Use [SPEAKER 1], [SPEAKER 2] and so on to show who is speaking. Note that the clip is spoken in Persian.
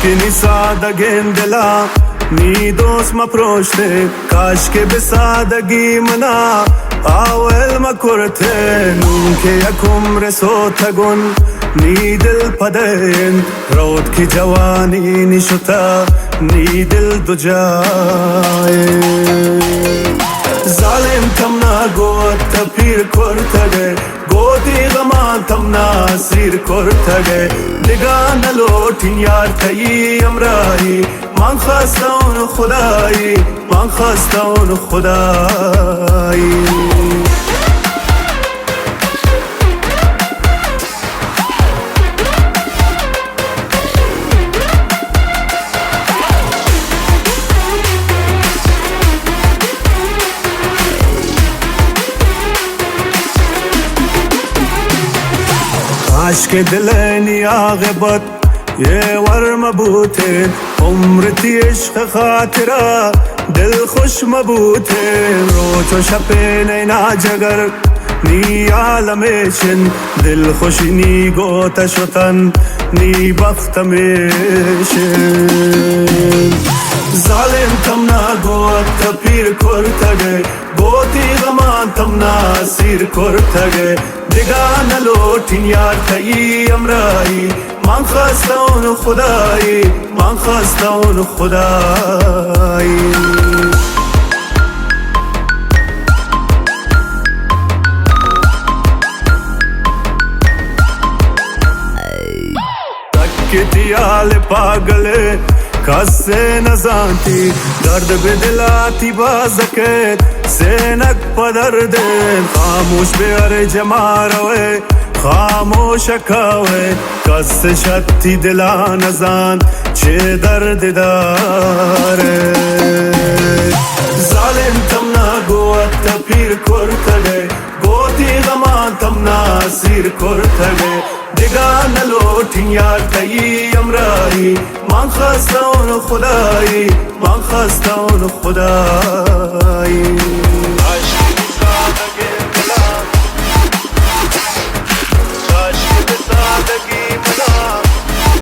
[SPEAKER 1] که نی سادگین دلا نی دوست ما پروشته کاش که به سادگی منا اول ما کرته نون که یکم رسو تگون نی دل پدین رود کی جوانی نشتا نی دل دو جای ظالم تمنا گوت پیر کرتگه گوتی غمان تمنا سیر کرتگه نگاه نلوٹین یار تایی امرائی من خواستون خدایی من خواستون خدایی عشق دلنی عاقبت یه ور مبوته عمرتی عشق خاطره دل خوش مبوته روز و شب نینا جگر نی عالمشن دل خوش نی گوت شتن نی بخت میشن ظالم تمنا گوت پیر کرتگه گوتی غمان تمنا سیر کرتگه نگاه نلوٹین یار تایی امرائی من خواستون خدایی من خواستون خدایی تکتی آل پاگلے کسے نزانتی درد بدلاتی بازکت سینک پدردن خاموش بیار جماروے خاموش کاوے کس شتی دلا نزان چه درد داره ظالم تمنا گوت پیر کرتگه گوتی غمان تمنا سیر کرتگه نگاه نلوٹین یار تایی امرائی من خواستون خدایی من خواستون خدایی